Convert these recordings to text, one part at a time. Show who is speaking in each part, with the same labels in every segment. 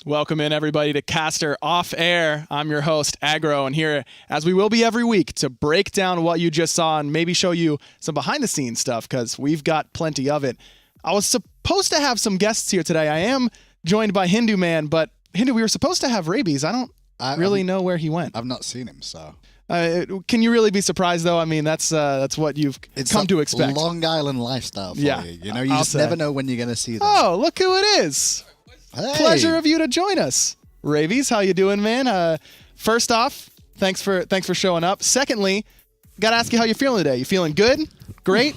Speaker 1: Welcome in, everybody, to Caster Off Air. I'm your host, Agro, and here, as we will be every week, to break down what you just saw and maybe show you some behind-the-scenes stuff, because we've got plenty of it. I was supposed to have some guests here today. I am joined by Hindu Man, but Hindu, we were supposed to have Rabies. I don't really know where he went.
Speaker 2: I've not seen him, so...
Speaker 1: Can you really be surprised, though? I mean, that's what you've come to expect.
Speaker 2: Long Island lifestyle for you. You know, you just never know when you're going to see them.
Speaker 1: Oh, look who it is.
Speaker 2: Hey.
Speaker 1: Pleasure of you to join us. Ravies, how you doing, man? First off, thanks for showing up. Secondly, got to ask you how you're feeling today. You feeling good? Great?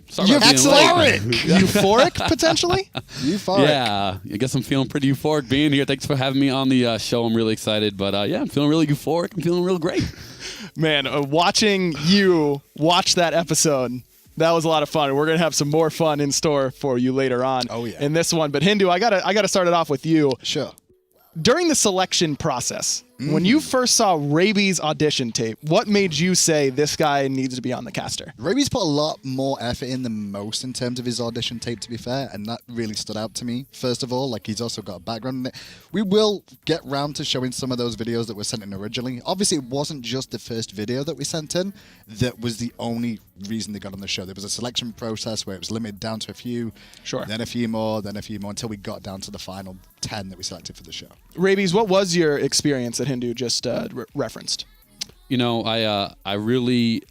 Speaker 2: Euphoric.
Speaker 1: Euphoric, potentially?
Speaker 2: Euphoric.
Speaker 3: Yeah, I guess I'm feeling pretty euphoric being here. Thanks for having me on the show. I'm really excited. But yeah, I'm feeling really euphoric. I'm feeling real great.
Speaker 1: Man, watching you watch that episode, that was a lot of fun. We're going to have some more fun in store for you later on in this one. But Hindu, I gotta start it off with you.
Speaker 2: Sure.
Speaker 1: During the selection process, when you first saw Rabies' audition tape, what made you say this guy needs to be on the caster?
Speaker 2: Rabies put a lot more effort in than most in terms of his audition tape, to be fair, and that really stood out to me. First of all, like, he's also got a background in it. We will get round to showing some of those videos that were sent in originally. Obviously, it wasn't just the first video that we sent in that was the only reason they got on the show. There was a selection process where it was limited down to a few, then a few more, until we got down to the final 10 that we selected for the show.
Speaker 1: Rabies, what was your experience that Hindu just referenced?
Speaker 3: You know, I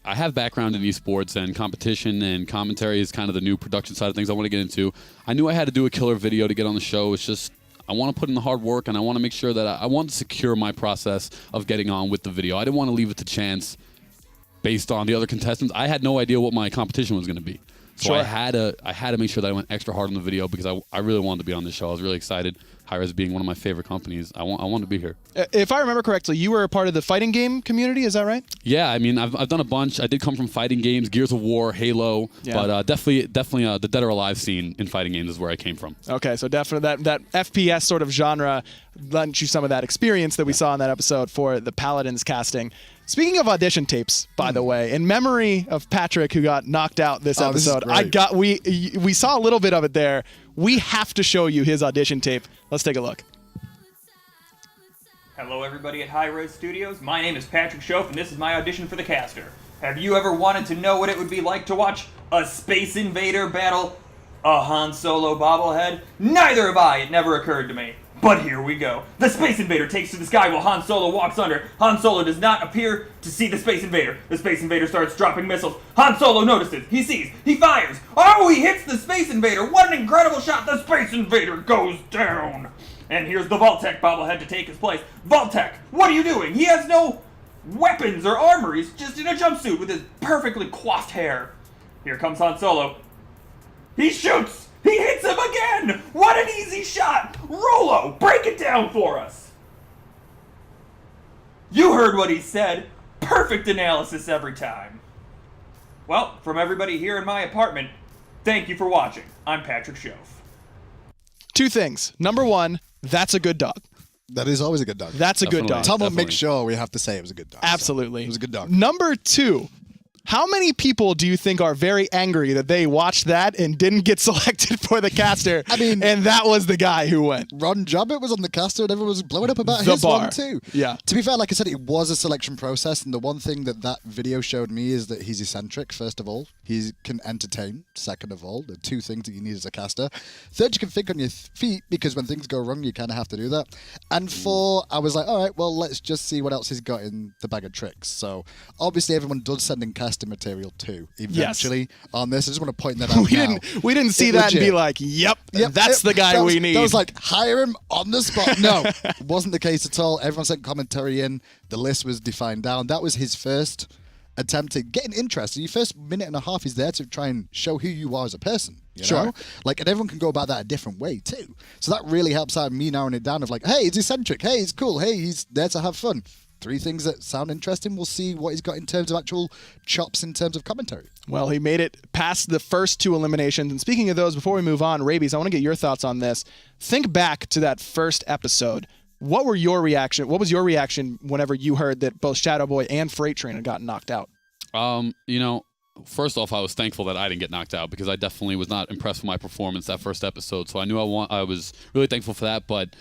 Speaker 3: have background in esports, and competition and commentary is kind of the new production side of things I want to get into. I knew I had to do a killer video to get on the show. It's just I want to put in the hard work, and I want to make sure that I want to secure my process of getting on with the video. I didn't want to leave it to chance based on the other contestants. I had no idea what my competition was going to be. So I had to make sure that I went extra hard on the video because I really wanted to be on this show. I was really excited. Hi-Rez being one of my favorite companies, I want to be here.
Speaker 1: If I remember correctly, you were a part of the fighting game community, is that right?
Speaker 3: Yeah, I mean, I've done a bunch. I did come from fighting games, Gears of War, Halo, but definitely the Dead or Alive scene in fighting games is where I came from.
Speaker 1: Okay, so definitely that FPS sort of genre lent you some of that experience that we saw in that episode for the Paladins casting. Speaking of audition tapes, by the way, in memory of Patrick, who got knocked out this episode, we saw a little bit of it there. We have to show you his audition tape. Let's take a look.
Speaker 4: Hello, everybody at Hi-Rez Studios. My name is Patrick Schoaf, and this is my audition for the caster. Have you ever wanted to know what it would be like to watch a Space Invader battle a Han Solo bobblehead? Neither have I. It never occurred to me. But here we go. The Space Invader takes to the sky while Han Solo walks under. Han Solo does not appear to see the Space Invader. The Space Invader starts dropping missiles. Han Solo notices. He sees. He fires. Oh, he hits the Space Invader. What an incredible shot. The Space Invader goes down. And here's the Vault-Tec bobblehead to take his place. Vault-Tec, what are you doing? He has no weapons or armor. He's just in a jumpsuit with his perfectly coiffed hair. Here comes Han Solo. He shoots. He hits him again! What an easy shot! Rolo, break it down for us! You heard what he said. Perfect analysis every time. Well, from everybody here in my apartment, thank you for watching. I'm Patrick Schoaf.
Speaker 1: Two things. Number one, that's a good dog.
Speaker 2: That is always a good dog.
Speaker 1: That's a good dog.
Speaker 2: Tom will make sure we have to say it was a good dog.
Speaker 1: Absolutely.
Speaker 2: So it was a good dog.
Speaker 1: Number two, how many people do you think are very angry that they watched that and didn't get selected for the caster?
Speaker 2: I mean,
Speaker 1: and that was the guy who went.
Speaker 2: Ron Jobbett was on the caster and everyone was blowing up about
Speaker 1: The
Speaker 2: his
Speaker 1: bar.
Speaker 2: one too.
Speaker 1: Yeah.
Speaker 2: To be fair, like I said, it was a selection process, and the one thing that video showed me is that he's eccentric, first of all. He can entertain, second of all. The two things that you need as a caster. Third, you can think on your feet, because when things go wrong, you kind of have to do that. And four, I was like, all right, well, let's just see what else he's got in the bag of tricks. So obviously everyone does send in casting material too. Eventually on this. I just want to point that out.
Speaker 1: We didn't see that and be like, yep, that's the guy we need.
Speaker 2: That was like, hire him on the spot. No, it wasn't the case at all. Everyone sent commentary in. The list was defined down. That was his first attempt at getting interest. Your first minute and a half is there to try and show who you are as a person. You know? Like, and everyone can go about that a different way too. So that really helps out me narrowing it down of like, hey, he's eccentric. Hey, he's cool. Hey, he's there to have fun. Three things that sound interesting. We'll see what he's got in terms of actual chops in terms of commentary.
Speaker 1: Well, he made it past the first two eliminations. And speaking of those, before we move on, Rabies, I want to get your thoughts on this. Think back to that first episode. What was your reaction whenever you heard that both Shadow Boy and Freight Train had gotten knocked out?
Speaker 3: You know, first off, I was thankful that I didn't get knocked out because I definitely was not impressed with my performance that first episode. So I knew I was really thankful for that. But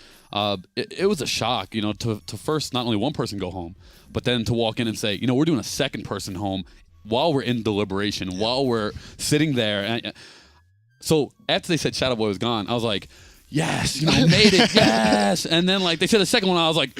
Speaker 3: it was a shock, to first not only one person go home, but then to walk in and say, we're doing a second person home while we're in deliberation, while we're sitting there. And, so after they said Shadow Boy was gone, I was like, yes, made it, yes. And then they said the second one, I was like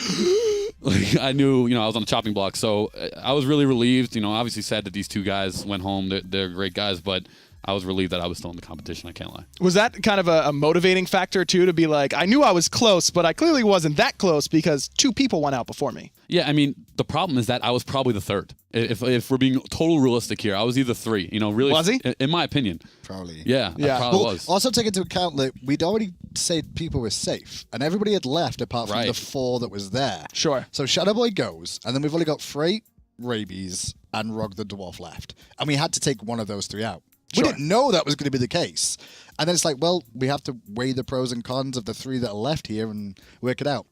Speaker 3: I knew, I was on the chopping block. So I was really relieved, obviously sad that these two guys went home. They're great guys, but I was relieved that I was still in the competition. I can't lie.
Speaker 1: Was that kind of a motivating factor too, to be like, I knew I was close, but I clearly wasn't that close because 2 people went out before me?
Speaker 3: Yeah, the problem is that I was probably the third. If we're being total realistic here, I was either 3. Really,
Speaker 1: was he?
Speaker 3: In my opinion,
Speaker 2: Probably.
Speaker 3: yeah, I probably was.
Speaker 2: Also take into account that we'd already said people were safe, and everybody had left apart from the 4 that was there.
Speaker 1: Sure.
Speaker 2: So Shadow Boy goes, and then we've only got Freight, Rabies, and Rog the Dwarf left. And we had to take one of those 3 out.
Speaker 1: Sure.
Speaker 2: We didn't know that was going to be the case. And then it's like, well, we have to weigh the pros and cons of the 3 that are left here and work it out.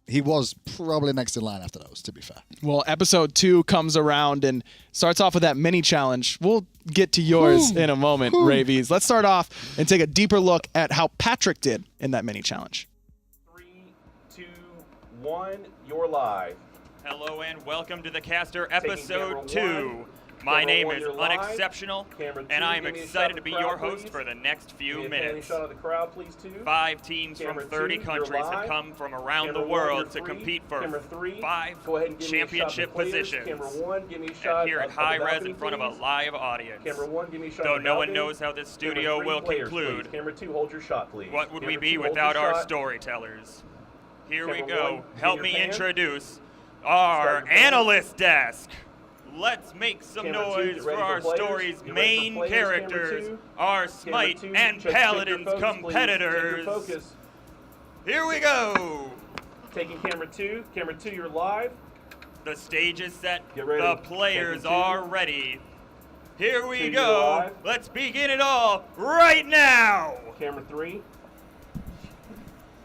Speaker 2: He was probably next in line after those, to be fair.
Speaker 1: Well, episode 2 comes around and starts off with that mini challenge. We'll get to yours in a moment, Rabies. Let's start off and take a deeper look at how Patrick did in that mini challenge.
Speaker 5: 3, 2, 1, you're live.
Speaker 4: Hello and welcome to the Caster
Speaker 5: Taking
Speaker 4: episode
Speaker 5: camera
Speaker 4: 2.
Speaker 5: one.
Speaker 4: My
Speaker 5: Camera
Speaker 4: name
Speaker 5: one,
Speaker 4: is
Speaker 5: you're live.
Speaker 4: Unexceptional,
Speaker 5: Camera two,
Speaker 4: and I am
Speaker 5: give me a shot
Speaker 4: excited
Speaker 5: of
Speaker 4: to be
Speaker 5: the crowd,
Speaker 4: your host
Speaker 5: please.
Speaker 4: for the next few
Speaker 5: Give me a family
Speaker 4: minutes.
Speaker 5: shot of the crowd, please, too.
Speaker 4: 5 teams
Speaker 5: Camera
Speaker 4: from 30
Speaker 5: two, you're
Speaker 4: countries have
Speaker 5: live.
Speaker 4: come from around
Speaker 5: Camera
Speaker 4: the
Speaker 5: one,
Speaker 4: world
Speaker 5: you're
Speaker 4: to
Speaker 5: three.
Speaker 4: compete for
Speaker 5: Camera three,
Speaker 4: 5
Speaker 5: go ahead and give me a shot of the
Speaker 4: championship
Speaker 5: players.
Speaker 4: positions.
Speaker 5: Camera one, give me a
Speaker 4: And
Speaker 5: shot
Speaker 4: here at
Speaker 5: of the
Speaker 4: high res
Speaker 5: balcony,
Speaker 4: in front of a
Speaker 5: please.
Speaker 4: live audience.
Speaker 5: Camera one, give me a shot
Speaker 4: Though
Speaker 5: of the
Speaker 4: no one
Speaker 5: balcony.
Speaker 4: knows how this
Speaker 5: Camera
Speaker 4: studio
Speaker 5: three,
Speaker 4: will
Speaker 5: players,
Speaker 4: conclude,
Speaker 5: please. Camera 2, hold your shot, please.
Speaker 4: what would we
Speaker 5: Camera
Speaker 4: be
Speaker 5: two, hold
Speaker 4: without
Speaker 5: your
Speaker 4: our
Speaker 5: shot.
Speaker 4: storytellers? Here we
Speaker 5: Camera
Speaker 4: go.
Speaker 5: one,
Speaker 4: Help
Speaker 5: in
Speaker 4: me
Speaker 5: your pan.
Speaker 4: introduce our
Speaker 5: Start your pan.
Speaker 4: analyst desk. Let's make some
Speaker 5: Camera two,
Speaker 4: noise
Speaker 5: get
Speaker 4: for
Speaker 5: ready for
Speaker 4: our
Speaker 5: players.
Speaker 4: story's
Speaker 5: Get ready for
Speaker 4: main
Speaker 5: players. Camera
Speaker 4: characters,
Speaker 5: two.
Speaker 4: our
Speaker 5: Camera
Speaker 4: Smite
Speaker 5: two,
Speaker 4: and
Speaker 5: check your
Speaker 4: Paladins
Speaker 5: focus, please. Check
Speaker 4: competitors.
Speaker 5: your focus.
Speaker 4: Here we go.
Speaker 5: Taking camera 2. Camera 2, you're live.
Speaker 4: The stage is set.
Speaker 5: Get ready.
Speaker 4: The players
Speaker 5: Taking two.
Speaker 4: are ready. Here we
Speaker 5: 2,
Speaker 4: go.
Speaker 5: you're live.
Speaker 4: Let's begin it all right now.
Speaker 5: Camera 3.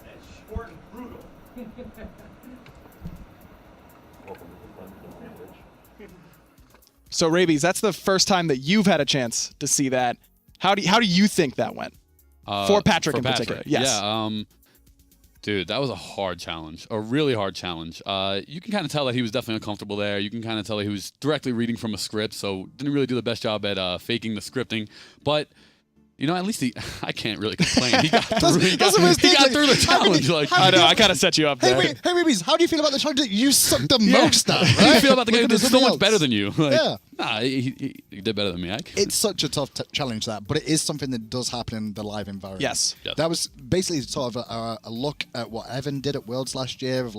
Speaker 4: That's short and brutal.
Speaker 5: Welcome to the Fun Sandwich.
Speaker 1: So, Rabies, that's the first time that you've had a chance to see that. How do you think that went? For Patrick in particular. Yes.
Speaker 3: Yeah. Dude, that was a hard challenge, a really hard challenge. You can kind of tell that he was definitely uncomfortable there. You can kind of tell that he was directly reading from a script, so didn't really do the best job at faking the scripting. But at least I can't really complain. He got through, he got through the challenge.
Speaker 1: I know, I kind of set you up there.
Speaker 2: Hey, Rabies, how do you feel about the challenge that you sucked the most at?
Speaker 3: How do you feel about the guy who
Speaker 2: Look
Speaker 3: did
Speaker 2: at
Speaker 3: so
Speaker 2: everybody
Speaker 3: much
Speaker 2: else.
Speaker 3: better than you?
Speaker 2: Yeah.
Speaker 3: Nah, he did better than me.
Speaker 2: It's such a tough challenge, that, but it is something that does happen in the live environment.
Speaker 1: Yes.
Speaker 2: That was basically sort of a look at what Evan did at Worlds last year, of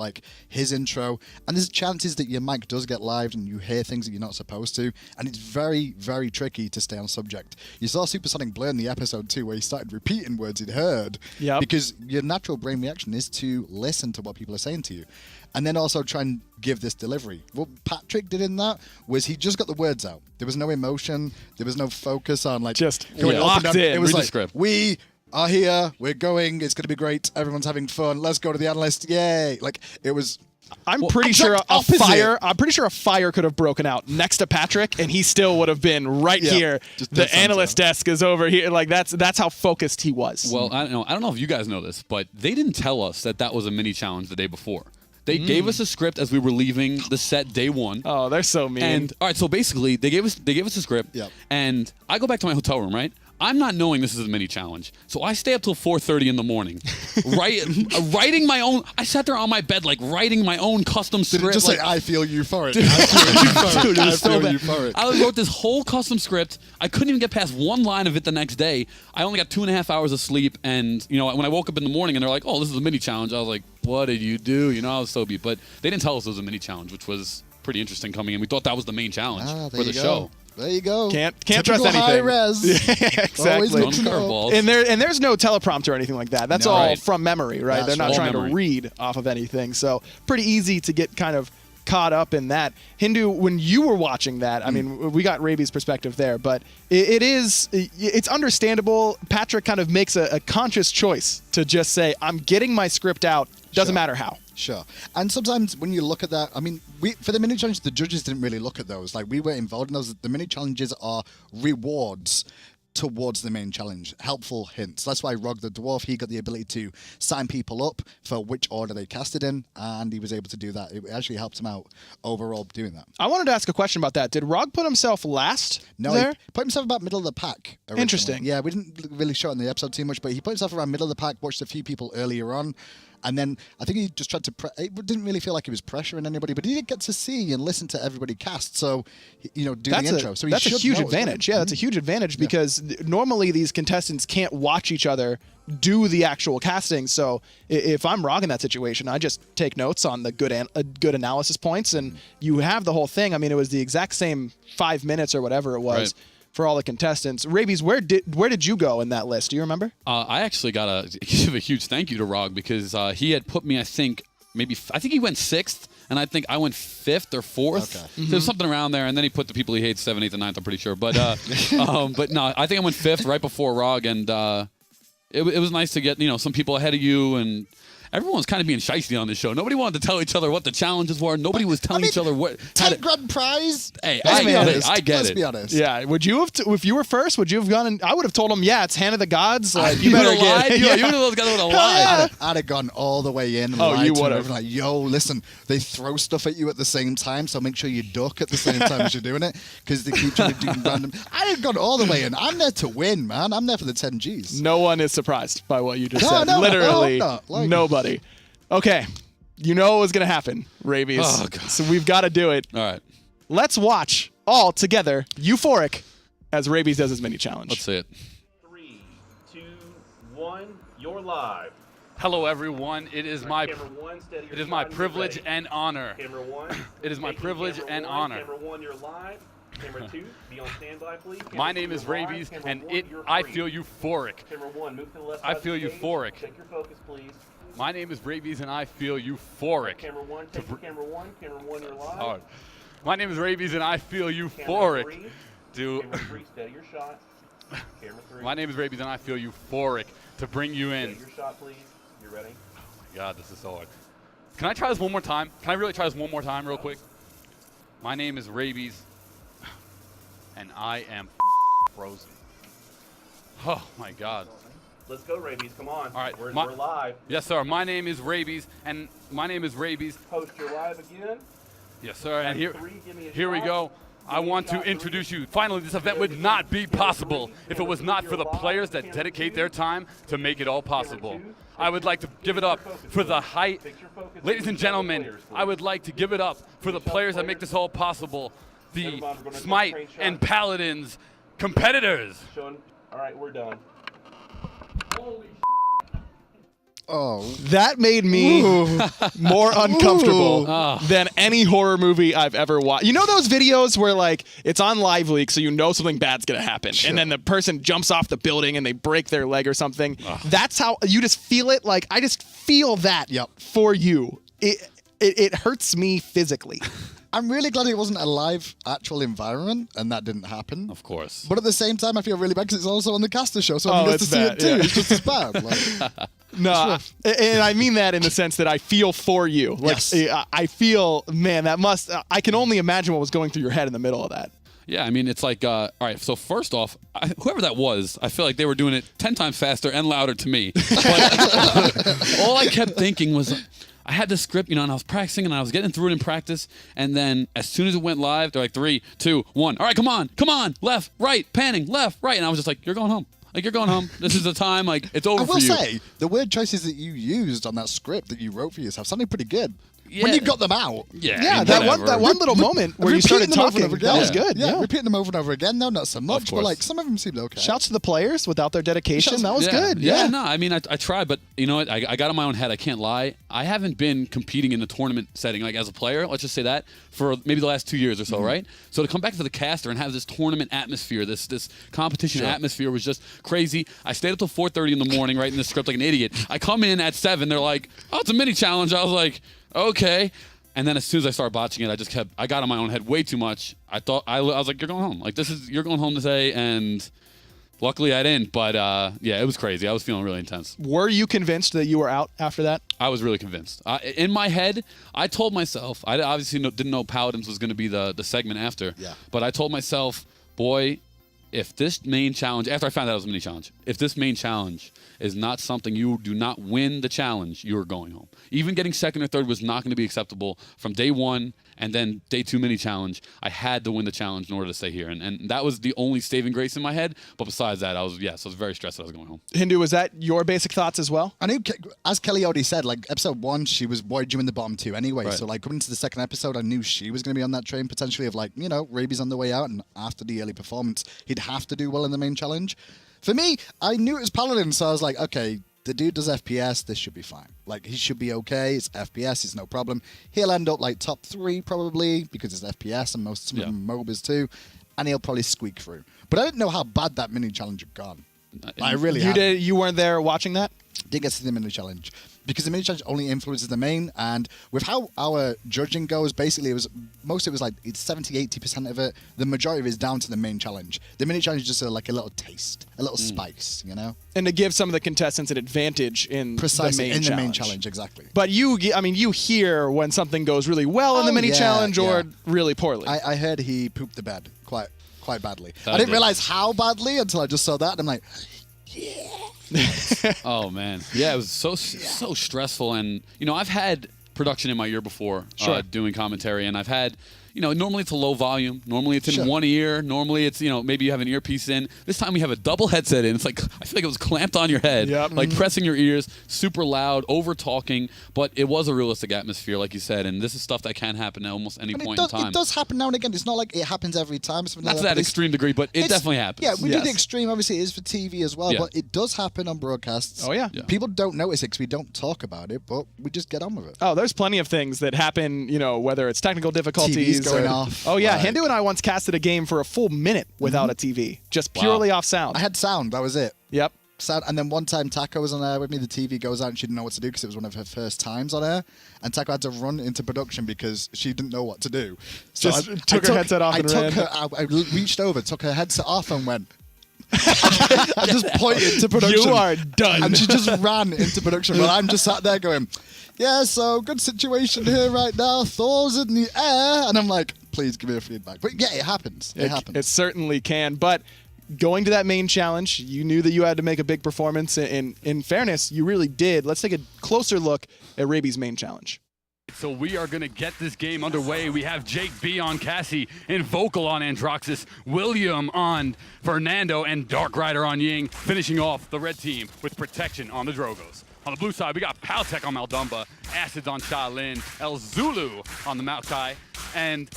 Speaker 2: his intro. And there's chances that your mic does get lived and you hear things that you're not supposed to. And it's very, very tricky to stay on subject. You saw Supersonic Blur in the episode 2 where he started repeating words he'd heard.
Speaker 1: Yep.
Speaker 2: Because your natural brain reaction is to listen to what people are saying to you. And then also try and give this delivery. What Patrick did in that was he just got the words out. There was no emotion. There was no focus on
Speaker 1: Just
Speaker 2: going up
Speaker 1: locked
Speaker 2: and down.
Speaker 1: in.
Speaker 2: It was
Speaker 3: Read the
Speaker 2: like,
Speaker 3: script.
Speaker 2: we are here. We're going. It's going to be great. Everyone's having fun. Let's go to the analyst. Yay! It was.
Speaker 1: I'm pretty sure
Speaker 2: exact
Speaker 1: a
Speaker 2: opposite.
Speaker 1: fire. I'm pretty sure a fire could have broken out next to Patrick, and he still would have been right
Speaker 2: Yeah,
Speaker 1: here.
Speaker 2: just
Speaker 1: The
Speaker 2: dead center.
Speaker 1: analyst desk is over here. That's how focused he was.
Speaker 3: Well, I don't know if you guys know this, but they didn't tell us that was a mini challenge the day before. They gave us a script as we were leaving the set day 1.
Speaker 1: Oh, they're so mean.
Speaker 3: And all right, so basically they gave us a script,
Speaker 2: Yep.
Speaker 3: and I go back to my hotel room, right? I'm not knowing this is a mini challenge, so I stay up till 4:30 in the morning, writing my own. I sat there on my bed writing my own custom
Speaker 2: Did
Speaker 3: script.
Speaker 2: it just say, I feel you for it? I feel you for
Speaker 3: Dude,
Speaker 2: it.
Speaker 3: it
Speaker 2: I
Speaker 3: was so
Speaker 2: feel
Speaker 3: bad.
Speaker 2: you for it.
Speaker 3: I wrote this whole custom script. I couldn't even get past one line of it the next day. I only got 2.5 hours of sleep, and when I woke up in the morning and they're like, "Oh, this is a mini challenge," I was like, "What did you do?" I was so beat. But they didn't tell us it was a mini challenge, which was pretty interesting coming in. We thought that was the main challenge
Speaker 2: There
Speaker 3: for the
Speaker 2: you go.
Speaker 3: show.
Speaker 2: There you go.
Speaker 1: Can't
Speaker 2: Typical
Speaker 1: trust anything.
Speaker 2: high res.
Speaker 1: exactly.
Speaker 2: Always
Speaker 3: Throwing
Speaker 2: mixing it up.
Speaker 3: curveballs.
Speaker 1: And there's no teleprompter or anything like that. That's
Speaker 2: No.
Speaker 1: all
Speaker 3: Right.
Speaker 1: from memory, right?
Speaker 2: That's
Speaker 1: They're not
Speaker 3: all
Speaker 1: trying
Speaker 3: memory.
Speaker 1: to read off of anything. So pretty easy to get kind of caught up in that. Hindu, when you were watching that, I mean, we got Rabi's perspective there, but it's understandable. Patrick kind of makes a conscious choice to just say, I'm getting my script out. Doesn't
Speaker 2: Sure.
Speaker 1: matter how.
Speaker 2: Sure. And sometimes when you look at that, I mean, for the mini challenges, the judges didn't really look at those. Like, we were involved in those. The mini challenges are rewards towards the main challenge, helpful hints. That's why Rog the Dwarf, he got the ability to sign people up for which order they casted in, and he was able to do that. It actually helped him out overall doing that.
Speaker 1: I wanted to ask a question about that. Did Rog put himself last
Speaker 2: No,
Speaker 1: there?
Speaker 2: he put himself about middle of the pack. Originally.
Speaker 1: Interesting.
Speaker 2: Yeah, we didn't really show it in the episode too much, but he put himself around middle of the pack, watched a few people earlier on, and then I think he just tried to... it didn't really feel like he was pressuring anybody, but he did get to see and listen to everybody cast, so, do the intro. So
Speaker 1: that's a huge advantage. Yeah, that's a huge advantage because normally these contestants can't watch each other do the actual casting. So if I'm Rog in that situation, I just take notes on the good analysis points, and you have the whole thing. I mean, it was the exact same 5 minutes or whatever it was.
Speaker 3: Right.
Speaker 1: For all the contestants. Rabies, where did you go in that list? Do you remember?
Speaker 3: I actually got to give a huge thank you to Rog because he had put me, I think he went 6th, and I think I went 5th or 4th.
Speaker 2: Okay.
Speaker 3: So there's something around there, and then he put the people he hates 7th, 8th, and 9th, I'm pretty sure. But but no, I think I went 5th right before Rog, and it was nice to get some people ahead of you, and everyone was kind of being shiesty on this show. Nobody wanted to tell each other what the challenges were. Nobody was telling each other what.
Speaker 2: 10 grand prize.
Speaker 3: Hey,
Speaker 2: Let's be honest.
Speaker 3: I get
Speaker 2: Let's
Speaker 3: it.
Speaker 2: be honest.
Speaker 1: Yeah. Would you have, if you were first, would you have gone and I would have told him, yeah, it's Hand of the Gods. Like,
Speaker 3: You
Speaker 1: better
Speaker 3: would have lied.
Speaker 1: get
Speaker 3: You one of those guys that would have lied.
Speaker 2: I'd have gone all the way in. And
Speaker 1: Oh,
Speaker 2: lied
Speaker 1: you
Speaker 2: to
Speaker 1: would
Speaker 2: him,
Speaker 1: have.
Speaker 2: like, yo, listen, they throw stuff at you at the same time, so make sure you duck at the same time as you're doing it, because they keep trying to do random. I'd have gone all the way in. I'm there to win, man. I'm there for the 10 Gs.
Speaker 1: No one is surprised by what you just
Speaker 2: No,
Speaker 1: said.
Speaker 2: no,
Speaker 1: Literally,
Speaker 2: no, I'm not. Like-
Speaker 1: nobody. Okay. You know what was going to happen, Rabies.
Speaker 3: Oh, God.
Speaker 1: So we've got to do it.
Speaker 3: All right,
Speaker 1: Let's watch all together, euphoric, as Rabies does his mini challenge.
Speaker 3: let's see it.
Speaker 5: 3, 2, 1. You're live.
Speaker 3: Hello, everyone. It is my
Speaker 5: Camera 1, steady your
Speaker 3: it is my
Speaker 5: shot and get
Speaker 3: privilege
Speaker 5: ready.
Speaker 3: and honor.
Speaker 5: Camera 1.
Speaker 3: It is my
Speaker 5: taking
Speaker 3: privilege
Speaker 5: camera
Speaker 3: and
Speaker 5: 1,
Speaker 3: honor.
Speaker 5: Camera 1, you're live. Camera 2, be on standby, please. Camera
Speaker 3: My
Speaker 5: 2,
Speaker 3: name is
Speaker 5: you're live.
Speaker 3: Rabies,
Speaker 5: Camera
Speaker 3: and
Speaker 5: 1, you're
Speaker 3: I
Speaker 5: free.
Speaker 3: feel euphoric.
Speaker 5: Camera 1, move to the left
Speaker 3: I
Speaker 5: side of
Speaker 3: feel
Speaker 5: the stage.
Speaker 3: euphoric.
Speaker 5: Check your focus, please.
Speaker 3: My name is Rabies, and I feel euphoric.
Speaker 5: Camera 1, taking camera 1. Camera 1, you're live.
Speaker 3: Hard. My name is Rabies, and I feel
Speaker 5: Camera
Speaker 3: euphoric.
Speaker 5: 3,
Speaker 3: To
Speaker 5: camera 3, steady your shot. Camera 3.
Speaker 3: my name is Rabies, and I feel euphoric to bring you in.
Speaker 5: Steady your shot, please. You ready?
Speaker 3: God, this is so hard. Can I try this one more time? Can I really try this one more time, real quick? My name is Rabies, and I am frozen. Oh my God.
Speaker 5: Let's go, Rabies. Come on.
Speaker 3: All right,
Speaker 5: We're
Speaker 3: my-
Speaker 5: live.
Speaker 3: Yes, sir. My name is Rabies, and my name is Rabies.
Speaker 5: Post your live again.
Speaker 3: Yes, sir. And here,
Speaker 5: 3, give me a
Speaker 3: here we
Speaker 5: shot.
Speaker 3: go. I
Speaker 5: Give me a
Speaker 3: want to
Speaker 5: shot,
Speaker 3: introduce
Speaker 5: 3.
Speaker 3: you. Finally, this event would not be possible if it was not for the players that dedicate their time to make it all possible. I would like to give it up for the height.
Speaker 5: Fix your focus.
Speaker 3: Ladies and gentlemen,
Speaker 5: Players, please.
Speaker 3: I would like to give it up for the players that make this all possible. The
Speaker 5: Everybody, we're gonna
Speaker 3: Smite
Speaker 5: take train
Speaker 3: and
Speaker 5: shots.
Speaker 3: Paladins competitors.
Speaker 5: Showing. All right, we're done.
Speaker 2: Oh.
Speaker 1: That made me more uncomfortable than any horror movie I've ever watched. You know those videos where like it's on live leak, so you know something bad's gonna happen, and then the person jumps off the building and they break their leg or something. That's how you just feel it. Like I just feel that for you. It hurts me physically.
Speaker 2: I'm really glad it wasn't a live, actual environment, and that didn't happen.
Speaker 3: Of course.
Speaker 2: But at the same time, I feel really bad because it's also on the caster show, so
Speaker 1: Oh,
Speaker 2: everyone gets to
Speaker 1: it's
Speaker 2: see
Speaker 1: bad,
Speaker 2: it too.
Speaker 1: yeah.
Speaker 2: It's just as bad. Like,
Speaker 1: No, and I mean that in the sense that I feel for you. Like
Speaker 2: Yes.
Speaker 1: I feel, man, that must. I can only imagine what was going through your head in the middle of that.
Speaker 3: Yeah, I mean, it's like, all right, so first off, whoever that was, I feel like they were doing it 10 times faster and louder to me. But all I kept thinking was, I had this script, and I was practicing, and I was getting through it in practice, and then as soon as it went live, they're like, 3, 2, 1. All right, come on, left, right, panning, left, right. And I was just like, you're going home. Like, you're going home. This is the time. Like, it's over
Speaker 2: I
Speaker 3: for
Speaker 2: will
Speaker 3: you.
Speaker 2: say, the word choices that you used on that script that you wrote for yourself sounded pretty good. When
Speaker 3: Yeah.
Speaker 2: you got them out.
Speaker 3: Yeah, I
Speaker 1: Yeah,
Speaker 3: mean,
Speaker 1: that
Speaker 3: whatever.
Speaker 1: one little moment where you
Speaker 2: Repeating
Speaker 1: started
Speaker 2: them over and
Speaker 1: talking,
Speaker 2: over
Speaker 1: that was
Speaker 2: again.
Speaker 1: good.
Speaker 2: Yeah,
Speaker 1: Yeah.
Speaker 2: repeating them over and over again. No, not so much, but
Speaker 3: course.
Speaker 2: like some of them seemed okay.
Speaker 1: Shouts to the players without their dedication.
Speaker 2: Shouts-
Speaker 1: That was
Speaker 3: Yeah.
Speaker 1: good.
Speaker 3: Yeah, no, I mean, I tried, but you know what? I got in my own head. I can't lie. I haven't been competing in the tournament setting, like as a player, let's just say that, for maybe the last 2 years or so, right? So to come back to the caster and have this tournament atmosphere, this competition atmosphere was just crazy. I stayed up till 4:30 in the morning writing this script like an idiot. I come in at 7. They're like, oh, it's a mini challenge. I was like, okay. And then as soon as I started botching it, I got in my own head way too much. I was like, you're going home. Like, you're going home today, and Luckily, I didn't, but yeah, it was crazy. I was feeling really intense.
Speaker 1: Were you convinced that you were out after that?
Speaker 3: I was really convinced. In my head, I told myself, I obviously didn't know Paladins was going to be the segment after, but I told myself, boy, if this main challenge, after I found out it was a mini challenge, if this main challenge is not something you do not win the challenge, you are going home. Even getting second or third was not going to be acceptable from day one and then day 2 mini challenge. I had to win the challenge in order to stay here. And that was the only saving grace in my head. But besides that, I was very stressed that I was going home.
Speaker 1: Hindu, was that your basic thoughts as well?
Speaker 2: I knew, as Kelly already said, like episode 1, she was worried you in the bottom 2 anyway.
Speaker 3: Right.
Speaker 2: So like coming into the second episode, I knew she was going to be on that train potentially of like, Raby's on the way out, and after the early performance, he'd have to do well in the main challenge. For me, I knew it was Paladin, so I was like, okay, the dude does FPS, this should be fine. Like, he should be okay. It's FPS, it's no problem. He'll end up like top 3 probably because it's FPS and some of them MOBAs too, and he'll probably squeak through. But I didn't know how bad that mini challenge had gone. I really
Speaker 1: You weren't there watching that?
Speaker 2: Didn't get to see the mini challenge because the mini challenge only influences the main, and with how our judging goes, basically it's 70-80% of it. The majority of it is down to the main challenge. The mini challenge is just like a little taste, a little spice,
Speaker 1: And to give some of the contestants an advantage in
Speaker 2: precisely
Speaker 1: the main challenge.
Speaker 2: the main challenge, exactly.
Speaker 1: But you hear when something goes really well in the mini challenge or really poorly.
Speaker 2: I heard he pooped the bed quite badly.
Speaker 3: That
Speaker 2: I didn't realize how badly until I just saw that, and I'm like, yeah.
Speaker 3: Oh man, yeah, it was so stressful, and I've had production in my ear before, doing commentary, and I've had, normally it's a low volume, normally it's in one ear, normally it's maybe you have an earpiece in. This time we have a double headset in. It's like I feel like it was clamped on your head, like pressing your ears, super loud, over talking, but it was a realistic atmosphere, like you said, and this is stuff that can happen at almost any point in time.
Speaker 2: It does happen now and again. It's not like it happens every time.
Speaker 3: Not to that extreme degree, but it definitely happens.
Speaker 2: Yeah, we do the extreme. Obviously, it is for TV as well,
Speaker 3: Yeah.
Speaker 2: but it does happen on broadcasts.
Speaker 1: Oh, yeah.
Speaker 2: People don't notice it because we don't talk about it, but we just get on with it.
Speaker 1: Oh, there's plenty of things that happen, whether it's technical difficulties.
Speaker 2: TVs going off.
Speaker 1: Oh, yeah.
Speaker 2: Right.
Speaker 1: Hindu and I once casted a game for a full minute without a TV, just purely off sound.
Speaker 2: I had sound. That was it.
Speaker 1: Yep.
Speaker 2: Sound, and then one time Taco was on air with me. The TV goes out and she didn't know what to do because it was one of her first times on air. And Taco had to run into production because she didn't know what to do. So
Speaker 1: Just took her headset off and ran.
Speaker 2: I reached over, took her headset off and went. I just pointed to production.
Speaker 1: You are done.
Speaker 2: And she just ran into production. Well, I'm just sat there going, yeah, so good situation here right now. Thor's in the air. And I'm like, please give me a feedback. But yeah, it happens. It happens.
Speaker 1: It certainly can. But going to that main challenge, you knew that you had to make a big performance. In fairness, you really did. Let's take a closer look at Raby's main challenge.
Speaker 6: So we are going to get this game underway. We have Jake B on Cassie, Invocal on Androxus, William on Fernando, and Dark Rider on Ying, finishing off the red team with Protection on the Drogos. On the blue side, we got Paltech on Maldumba, Acids on Shaolin, El Zulu on the Maokai, and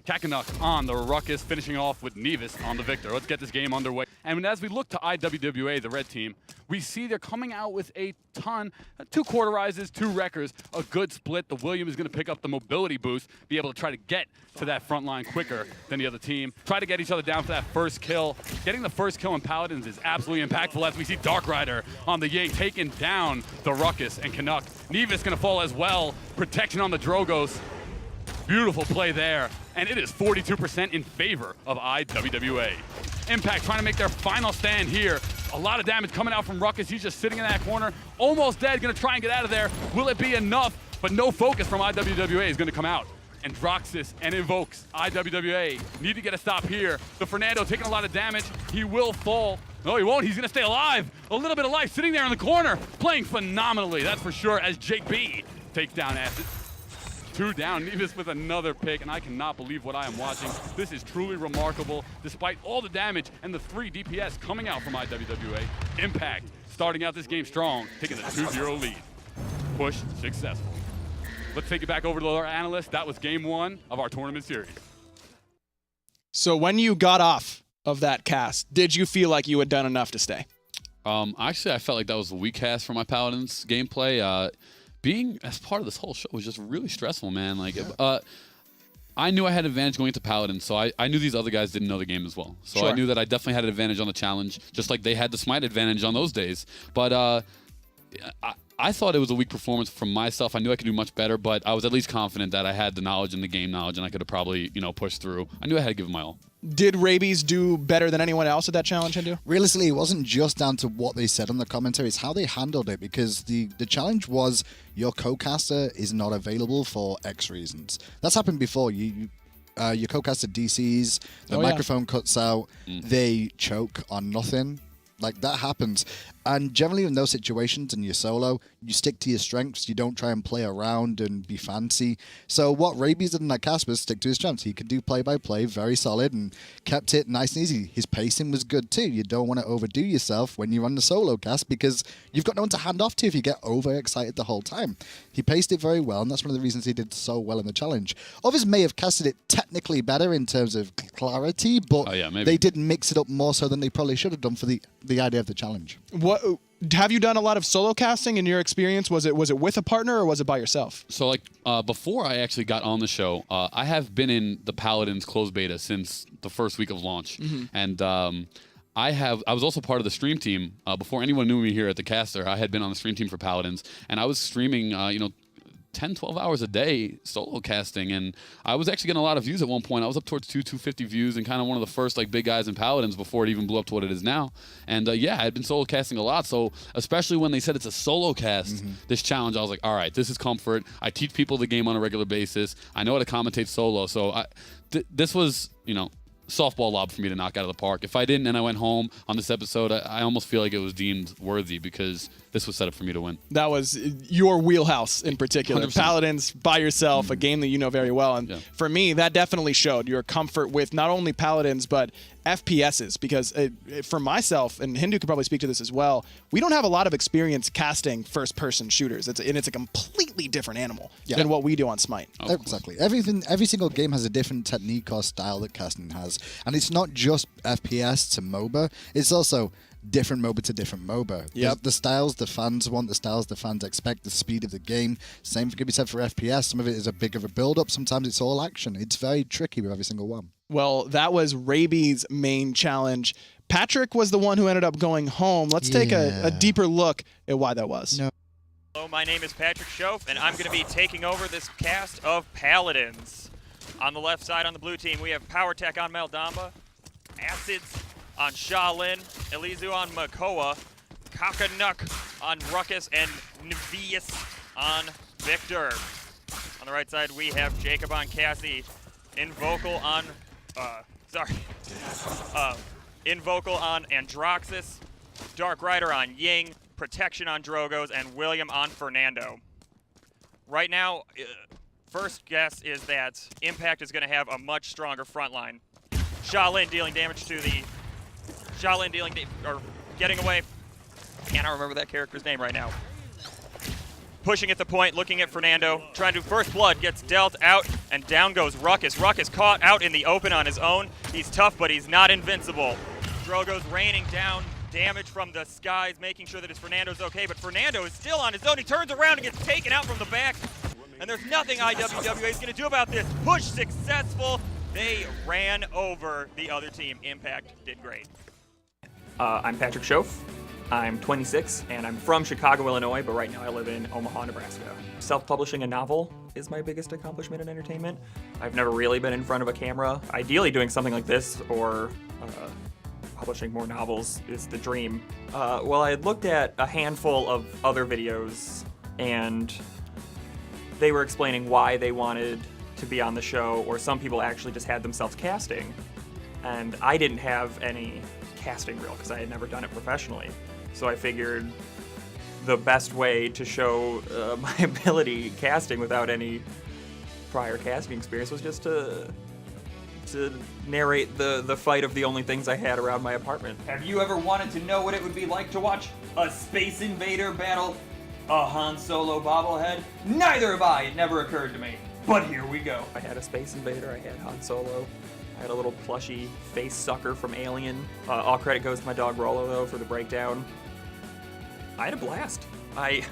Speaker 6: Kakanuk on the Ruckus, finishing off with Nevis on the Victor. Let's get this game underway. And as we look to IWWA, the red team, we see they're coming out with a ton, 2 quarterizes, 2 wreckers, a good split. The William is going to pick up the mobility boost, be able to try to get to that front line quicker than the other team. Try to get each other down for that first kill. Getting the first kill in Paladins is absolutely impactful as we see Dark Rider on the Ying taking down the Ruckus and Canuck. Nevis going to fall as well. Protection on the Drogos. Beautiful play there. And it is 42% in favor of IWWA. Impact trying to make their final stand here. A lot of damage coming out from Ruckus. He's just sitting in that corner. Almost dead. Going to try and get out of there. Will it be enough? But no focus from IWWA is going to come out. And Droxus and Invokes. IWWA need to get a stop here. The Fernando taking a lot of damage. He will fall. No, he won't. He's going to stay alive. A little bit of life sitting there in the corner. Playing phenomenally, that's for sure, as Jake B takes down Acid. 2 down, Nevis with another pick, and I cannot believe what I am watching. This is truly remarkable, despite all the damage and the 3 DPS coming out from IWWA. Impact starting out this game strong, taking the 2-0 lead. Push successful. Let's take it back over to our analyst. That was game 1 of our tournament series.
Speaker 1: So when you got off of that cast, did you feel like you had done enough to stay?
Speaker 3: Actually, I felt like that was a weak cast for my Paladins gameplay. Being as part of this whole show was just really stressful, man. Like, I knew I had an advantage going into Paladin, so I knew these other guys didn't know the game as well. So I knew that I definitely had an advantage on the challenge, just like they had the Smite advantage on those days. But I thought it was a weak performance from myself. I knew I could do much better, but I was at least confident that I had the knowledge and the game knowledge, and I could have probably, pushed through. I knew I had to give it my all.
Speaker 1: Did Rabies do better than anyone else at that challenge, Hindu?
Speaker 2: Realistically, it wasn't just down to what they said on the commentary, it's how they handled it, because the challenge was your co-caster is not available for X reasons. That's happened before. Your co-caster DCs, the microphone cuts out, they choke on nothing. Like, that happens. And generally in those situations, and you're solo, you stick to your strengths. You don't try and play around and be fancy. So what Rabies did in that cast was stick to his strengths. He could do play-by-play, very solid, and kept it nice and easy. His pacing was good too. You don't want to overdo yourself when you're on the solo cast, because you've got no one to hand off to if you get overexcited the whole time. He paced it very well, and that's one of the reasons he did so well in the challenge. Others may have casted it technically better in terms of clarity, but they did mix it up more so than they probably should have done for the idea of the challenge.
Speaker 1: What have you done a lot of solo casting in your experience? Was it with a partner or was it by yourself?
Speaker 3: So before I actually got on the show, I have been in the Paladins closed beta since the first week of launch, and I was also part of the stream team before anyone knew me here at the caster. I had been on the stream team for Paladins, and I was streaming 10, 12 hours a day solo casting, and I was actually getting a lot of views at one point. I was up towards 250 views and kind of one of the first big guys in Paladins before it even blew up to what it is now. And I had been solo casting a lot, so especially when they said it's a solo cast, this challenge, I was like, all right, this is comfort. I teach people the game on a regular basis. I know how to commentate solo, so this was, softball lob for me to knock out of the park. If I didn't and I went home on this episode, I almost feel like it was deemed worthy because this was set up for me to win.
Speaker 1: That was your wheelhouse in particular.
Speaker 3: 100%.
Speaker 1: Paladins by yourself, a game that you know very well. And for me, that definitely showed your comfort with not only Paladins, but FPSs, because for myself, and Hindu could probably speak to this as well, we don't have a lot of experience casting first-person shooters. It's a completely different animal than what we do on Smite.
Speaker 2: Exactly. Every single game has a different technique or style that casting has. And it's not just FPS to MOBA, it's also different MOBA to different MOBA.
Speaker 1: Yep.
Speaker 2: The styles the fans want, the styles the fans expect, the speed of the game. Same could be said for FPS. Some of it is a big of a build-up. Sometimes it's all action. It's very tricky with every single one.
Speaker 1: Well, that was Rabies' main challenge. Patrick was the one who ended up going home. Let's take a deeper look at why that was.
Speaker 4: Hello, my name is Patrick Schoaf, and I'm going to be taking over this cast of Paladins. On the left side on the blue team, we have Power Tech on Meldamba, Acids on Shaolin, Elizu on Makoa, Kakanuk on Ruckus, and Nevius on Victor. On the right side, we have Jacob on Cassie, Invocal on, Invocal on Androxus, Dark Rider on Ying, Protection on Drogos, and William on Fernando. Right now, first guess is that Impact is going to have a much stronger front line. Shaolin dealing damage to the... getting away. Cannot remember that character's name right now. Pushing at the point, looking at Fernando, trying to first blood, gets dealt out, and down goes Ruckus. Ruckus caught out in the open on his own. He's tough, but he's not invincible. Drogo's raining down damage from the skies, making sure that his Fernando's okay, but Fernando is still on his own. He turns around and gets taken out from the back, and there's nothing IWWA is going to do about this. Push successful. They ran over the other team. Impact did great. I'm Patrick Schoaf. I'm 26, and I'm from Chicago, Illinois, but right now I live in Omaha, Nebraska. Self-publishing a novel is my biggest accomplishment in entertainment. I've never really been in front of a camera. Ideally, doing something like this or publishing more novels is the dream. Well, I had looked at a handful of other videos, and they were explaining why they wanted to be on the show, or some people actually just had themselves casting. And I didn't have any casting reel because I had never done it professionally. So I figured the best way to show my ability casting without any prior casting experience was just to narrate the fight of the only things I had around my apartment. Have you ever wanted to know what it would be like to watch a Space Invader battle a Han Solo bobblehead? Neither have I. It never occurred to me. But here we go. I had a Space Invader, I had Han Solo, I had a little plushy face sucker from Alien. All credit goes to my dog Rolo, though, for the breakdown. I had a blast. I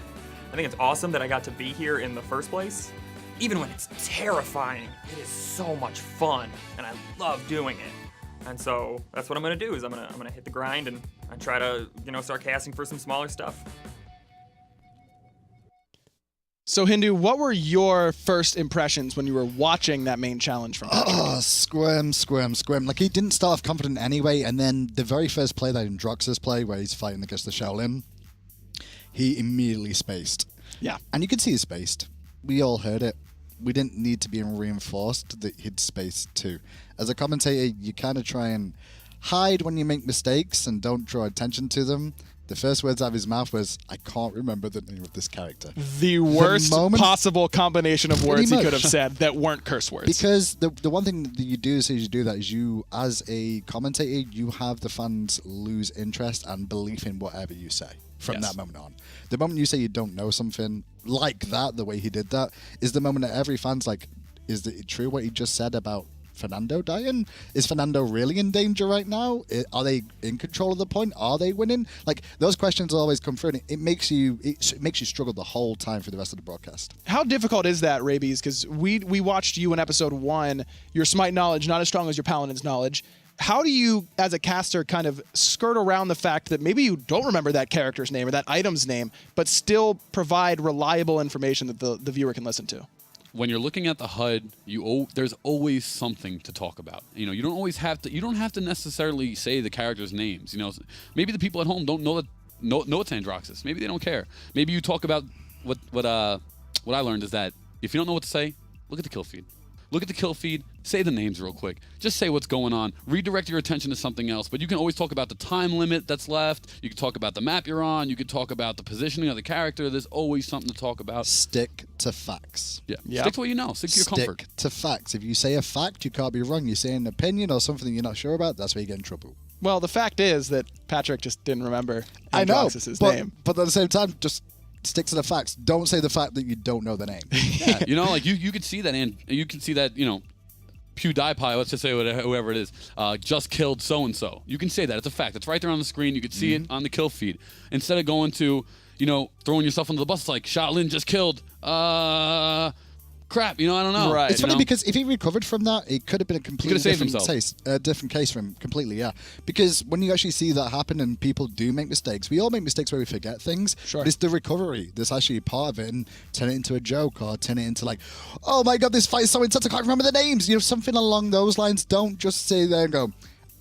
Speaker 4: think it's awesome that I got to be here in the first place. Even when it's terrifying, it is so much fun, and I love doing it. And so that's what I'm gonna do. Is I'm gonna hit the grind and try to start casting for some smaller stuff.
Speaker 1: So Hindu, what were your first impressions when you were watching that main challenge from Patrick?
Speaker 2: Oh, squirm. Like, he didn't start off confident anyway, and then the very first play, that Androxus play, where he's fighting against the Shaolin, he immediately spaced.
Speaker 1: Yeah.
Speaker 2: And you could see he spaced. We all heard it. We didn't need to be reinforced that he'd spaced too. As a commentator, you kind of try and hide when you make mistakes and don't draw attention to them. The first words out of his mouth was, I can't remember the name of this character.
Speaker 1: The worst possible combination of words he
Speaker 2: much.
Speaker 1: could have said that weren't curse words.
Speaker 2: Because the one thing that you do as soon as you do that is you, as a commentator, you have the fans lose interest and belief in whatever you say from that moment on. The moment you say you don't know something like that, the way he did that, is the moment that every fan's like, is it true what he just said about Fernando dying? Is Fernando really in danger right now? Are they in control of the point? Are they winning? Like, those questions always come through, and it makes you struggle the whole time for the rest of the broadcast.
Speaker 1: How difficult is that, Rabies? Because we watched you in episode 1, your Smite knowledge not as strong as your Paladin's knowledge. How do you, as a caster, kind of skirt around the fact that maybe you don't remember that character's name or that item's name, but still provide reliable information that the viewer can listen to?
Speaker 3: When you're looking at the HUD, there's always something to talk about. You know, you don't have to necessarily say the characters' names. You know, maybe the people at home don't know it's Androxus. Maybe they don't care. Maybe you talk about what I learned is that if you don't know what to say, look at the kill feed. Look at the kill feed, say the names real quick. Just say what's going on. Redirect your attention to something else. But you can always talk about the time limit that's left. You can talk about the map you're on. You can talk about the positioning of the character. There's always something to talk about.
Speaker 2: Stick to facts.
Speaker 3: Yeah.
Speaker 1: Yep.
Speaker 3: Stick to what you know. Stick to your comfort.
Speaker 2: Stick to facts. If you say a fact, you can't be wrong. You say an opinion or something that you're not sure about, that's where you get in trouble.
Speaker 1: Well, the fact is that Patrick just didn't remember
Speaker 2: I know,
Speaker 1: Androxus' name.
Speaker 2: but at the same time, just stick to the facts. Don't say the fact that you don't know the name. Yeah.
Speaker 3: You know, like you could see that, and you can see that, you know, PewDiePie, let's just say whoever it is, just killed so-and-so. You can say that. It's a fact. It's right there on the screen. You can see it on the kill feed. Instead of going to, you know, throwing yourself under the bus, it's like, Shaolin just killed, crap, you know, I don't know.
Speaker 1: Right.
Speaker 2: It's funny because if he recovered from that, it could have been a completely
Speaker 3: saved
Speaker 2: different case for him. Completely, yeah. Because when you actually see that happen and people do make mistakes, we all make mistakes where we forget things.
Speaker 1: Sure.
Speaker 2: But it's the recovery that's actually part of it, and turn it into a joke or turn it into like, oh my god, this fight is so intense, I can't remember the names. You know, something along those lines. Don't just sit there and go,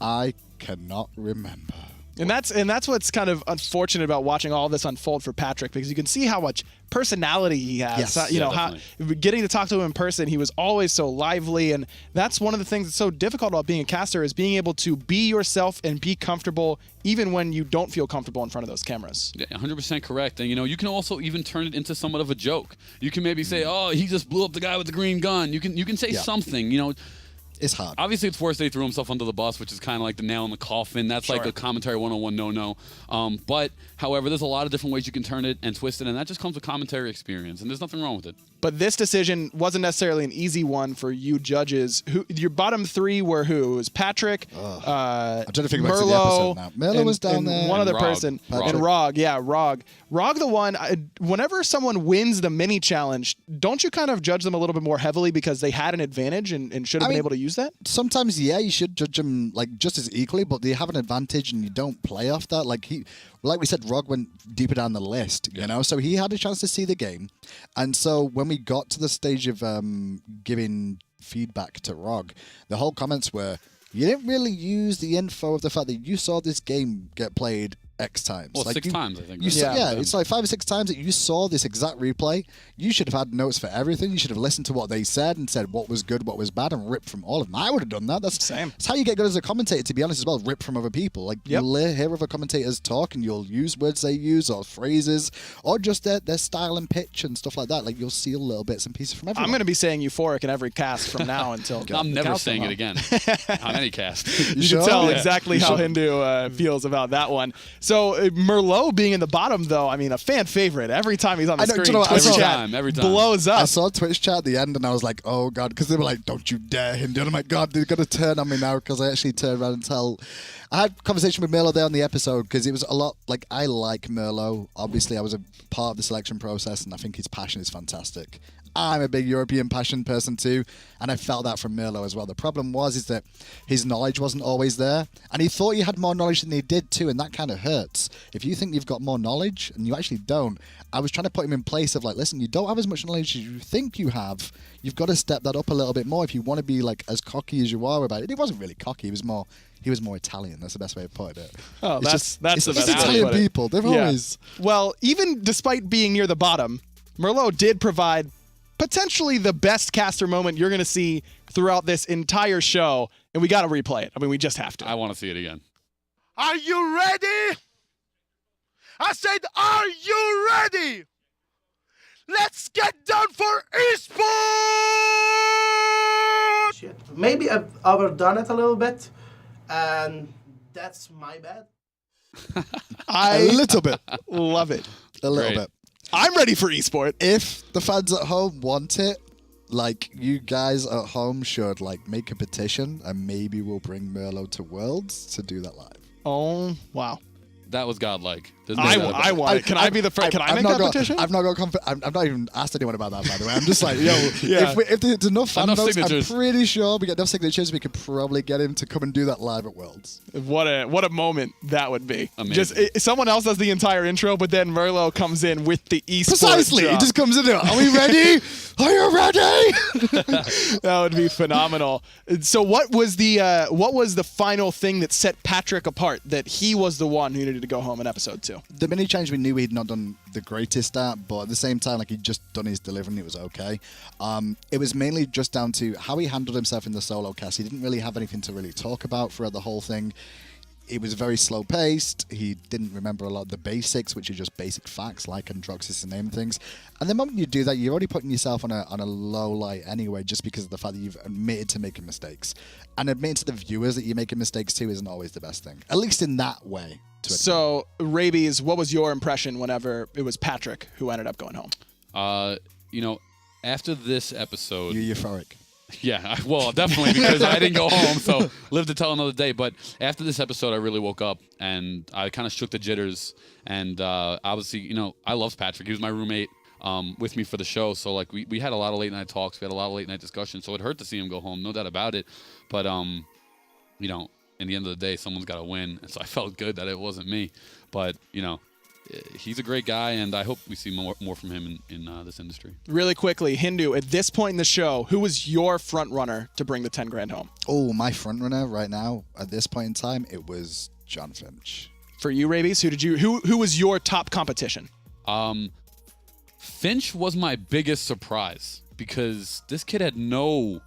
Speaker 2: I cannot remember.
Speaker 1: And that's what's kind of unfortunate about watching all this unfold for Patrick, because you can see how much personality he has.
Speaker 2: Yes.
Speaker 1: You
Speaker 3: Yeah,
Speaker 1: know, how getting to talk to him in person, he was always so lively, and that's one of the things that's so difficult about being a caster, is being able to be yourself and be comfortable even when you don't feel comfortable in front of those cameras.
Speaker 3: Yeah, 100% correct. And, you know, you can also even turn it into somewhat of a joke. You can maybe say, oh, he just blew up the guy with the green gun. You can say something, you know.
Speaker 2: It's hard.
Speaker 3: Obviously, it's worse that he threw himself under the bus, which is kind of like the nail in the coffin. That's like a commentary 101 no-no. But, however, there's a lot of different ways you can turn it and twist it, and that just comes with commentary experience, and there's nothing wrong with it.
Speaker 1: But this decision wasn't necessarily an easy one for you judges. Your bottom 3 were who? It was Patrick,
Speaker 2: I'm trying to figure back to the
Speaker 1: Merlot,
Speaker 2: episode now. Merlot was down
Speaker 1: and
Speaker 2: there.
Speaker 1: one other
Speaker 3: And Rog.
Speaker 1: person,
Speaker 3: Rog.
Speaker 1: and Rog. Yeah, Rog. Rog, the one. Whenever someone wins the mini challenge, don't you kind of judge them a little bit more heavily because they had an advantage and should have been able to use that?
Speaker 2: Sometimes, yeah, you should judge them like just as equally, but they have an advantage and you don't play off that. Like we said, Rog went deeper down the list, you know, so he had a chance to see the game. And so when we got to the stage of giving feedback to Rog, the whole comments were, you didn't really use the info of the fact that you saw this game get played X times.
Speaker 3: Well,
Speaker 2: like
Speaker 3: 6 times, I think.
Speaker 2: You saw,
Speaker 1: Yeah.
Speaker 2: it's like 5 or 6 times that you saw this exact replay. You should have had notes for everything. You should have listened to what they said and said what was good, what was bad, and ripped from all of them. I would have done that. That's how you get good as a commentator, to be honest, as well. Rip from other people. Like, you'll hear other commentators talk and you'll use words they use or phrases or just their style and pitch and stuff like that. Like, you'll see little bits and pieces from everyone.
Speaker 1: I'm going to be saying euphoric in every cast from now until
Speaker 3: I'm never
Speaker 1: cows
Speaker 3: saying
Speaker 1: come
Speaker 3: it
Speaker 1: home.
Speaker 3: again on any cast.
Speaker 1: You
Speaker 2: sure?
Speaker 1: should tell
Speaker 2: Yeah.
Speaker 1: exactly how Hindu feels about that one. So Merlot being in the bottom, though, I mean, a fan favorite. Every time he's on the
Speaker 2: I know, do
Speaker 1: screen,
Speaker 2: you know what,
Speaker 1: Twitch
Speaker 2: I saw-
Speaker 1: chat
Speaker 3: every time.
Speaker 1: blows up.
Speaker 2: I saw Twitch chat at the end and I was like, oh god, because they were like, don't you dare him. And I'm like, god, they're going to turn on me now, because I actually turned around and I had a conversation with Merlot there on the episode, because it was a lot, like, I like Merlot. Obviously, I was a part of the selection process and I think his passion is fantastic. I'm a big European passion person too, and I felt that from Merlot as well. The problem is that his knowledge wasn't always there, and he thought he had more knowledge than he did too, and that kind of hurts. If you think you've got more knowledge and you actually don't, I was trying to put him in place of like, listen, you don't have as much knowledge as you think you have. You've got to step that up a little bit more if you want to be like as cocky as you are about it. He wasn't really cocky. He was more Italian. That's the best way of putting it.
Speaker 1: Oh,
Speaker 2: It's
Speaker 1: that's the
Speaker 2: it's
Speaker 1: best way to
Speaker 2: Italian
Speaker 1: put it.
Speaker 2: people. They're always.
Speaker 1: Well, even despite being near the bottom, Merlot did provide potentially the best caster moment you're going to see throughout this entire show, and we got to replay it. I mean, we just have to.
Speaker 3: I want to see it again.
Speaker 7: Are you ready? I said, are you ready? Let's get down for esports!
Speaker 8: Maybe I've overdone it a little bit, and that's my bad.
Speaker 1: I
Speaker 2: A little bit.
Speaker 1: love it.
Speaker 2: A little
Speaker 3: Great.
Speaker 2: bit.
Speaker 1: I'm ready for esport.
Speaker 2: If the fans at home want it, like, you guys at home should like make a petition, and maybe we'll bring Merlot to Worlds to do that live.
Speaker 1: Oh, wow.
Speaker 3: That was godlike. There's no
Speaker 1: I
Speaker 3: doubt about it.
Speaker 1: want it. Can I be the first? Can I make that petition?
Speaker 2: I've not got I've not even asked anyone about that, by the way. I'm just like, yo,
Speaker 1: Yeah.
Speaker 2: if there's enough fan
Speaker 3: Enough
Speaker 2: votes,
Speaker 3: signatures.
Speaker 2: I'm pretty sure we get enough signatures, we could probably get him to come and do that live at Worlds.
Speaker 1: What a moment that would be.
Speaker 3: Amazing.
Speaker 1: Just someone else does the entire intro, but then Merlot comes in with the esport.
Speaker 2: Precisely. He
Speaker 1: drop.
Speaker 2: just comes in there. Are we ready? Are you ready?
Speaker 1: That would be phenomenal. So what was the final thing that set Patrick apart, that he was the one who needed to go home in episode 2?
Speaker 2: The mini challenge, we knew he'd not done the greatest at, but at the same time, like, he'd just done his delivery and it was okay. It was mainly just down to how he handled himself in the solo cast. He didn't really have anything to really talk about throughout the whole thing. It was very slow paced. He didn't remember a lot of the basics, which are just basic facts like Androxys and name things. And the moment you do that, you're already putting yourself on a low light anyway, just because of the fact that you've admitted to making mistakes. And admitting to the viewers that you're making mistakes too isn't always the best thing, at least in that way.
Speaker 1: So, Rabies, what was your impression whenever it was Patrick who ended up going home?
Speaker 3: After this episode,
Speaker 2: You're euphoric.
Speaker 3: yeah, well, definitely, because I didn't go home, so live to tell another day. But after this episode, I really woke up and I kind of shook the jitters. And obviously, I loved Patrick. He was my roommate with me for the show. So like we had a lot of late night talks. We had a lot of late night discussions. So it hurt to see him go home, no doubt about it. But in the end of the day, someone's got to win. And so I felt good that it wasn't me. But he's a great guy, and I hope we see more from him in this industry.
Speaker 1: Really quickly, Hindu, at this point in the show, who was your front runner to bring the 10 grand home?
Speaker 2: Oh, my front runner right now at this point in time, it was John Finch.
Speaker 1: For you, Rabies, who was your top competition?
Speaker 3: Finch was my biggest surprise because this kid had no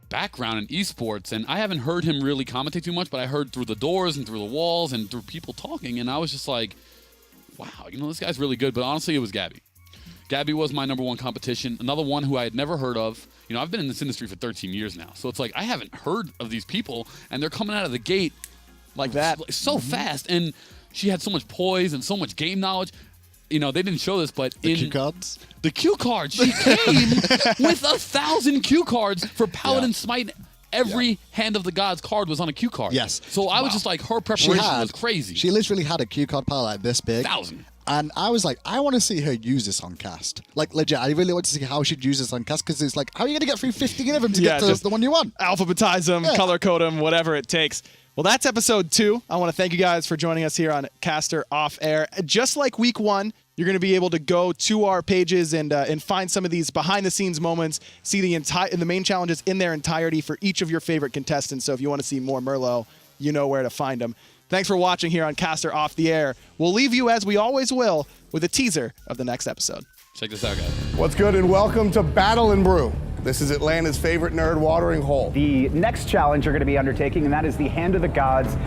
Speaker 3: background in esports, and I haven't heard him really commentate too much, but I heard through the doors and through the walls and through people talking, and I was just like, wow, this guy's really good. But honestly, it was Gabby. Gabby was my number one competition. Another one who I had never heard of. I've been in this industry for 13 years now, so it's like I haven't heard of these people, and they're coming out of the gate
Speaker 1: Like that.
Speaker 3: so fast, and she had so much poise and so much game knowledge. They didn't show this, but
Speaker 2: The cue cards?
Speaker 3: the cue cards, she came with 1,000 cue cards for Paladin Smite. Every Hand of the Gods card was on a cue card.
Speaker 2: Yes.
Speaker 3: So I was just like, her preparation was crazy.
Speaker 2: She literally had a cue card pile like this big.
Speaker 3: 1,000.
Speaker 2: And I was like, I want to see her use this on cast. Like, legit, I really want to see how she'd use this on cast, because it's like, how are you going to get through 15 of them to get to
Speaker 1: just
Speaker 2: the one you want?
Speaker 1: Alphabetize them, color code them, whatever it takes. Well, that's episode 2. I want to thank you guys for joining us here on Caster Off Air. Just like week 1, you're going to be able to go to our pages and find some of these behind-the-scenes moments, see the main challenges in their entirety for each of your favorite contestants. So if you want to see more Merlot, you know where to find them. Thanks for watching here on Caster Off the Air. We'll leave you, as we always will, with a teaser of the next episode.
Speaker 3: Check this out, guys.
Speaker 9: What's good, and welcome to Battle and Brew. This is Atlanta's favorite nerd watering hole.
Speaker 10: The next challenge you're going to be undertaking, and that is the Hand of the Gods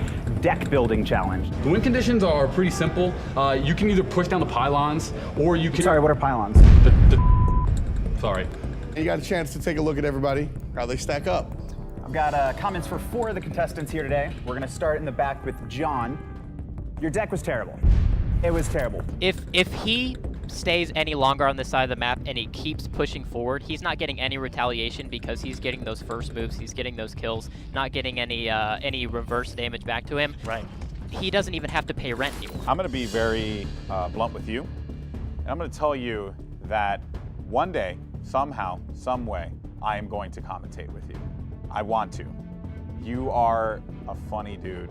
Speaker 10: deck building challenge.
Speaker 6: The win conditions are pretty simple. You can either push down the pylons, or you can...
Speaker 10: Sorry, what are pylons?
Speaker 6: Sorry.
Speaker 9: And you got a chance to take a look at everybody, how they stack up.
Speaker 10: I've got comments for 4 of the contestants here today. We're going to start in the back with John. Your deck was terrible. It was terrible.
Speaker 11: If he stays any longer on this side of the map and he keeps pushing forward, he's not getting any retaliation because he's getting those first moves, he's getting those kills, not getting any reverse damage back to him.
Speaker 10: Right.
Speaker 11: He doesn't even have to pay rent anymore.
Speaker 12: I'm going to be very blunt with you. And I'm going to tell you that one day
Speaker 10: somehow, some way, I am going to commentate with you. I want to. You are a funny dude.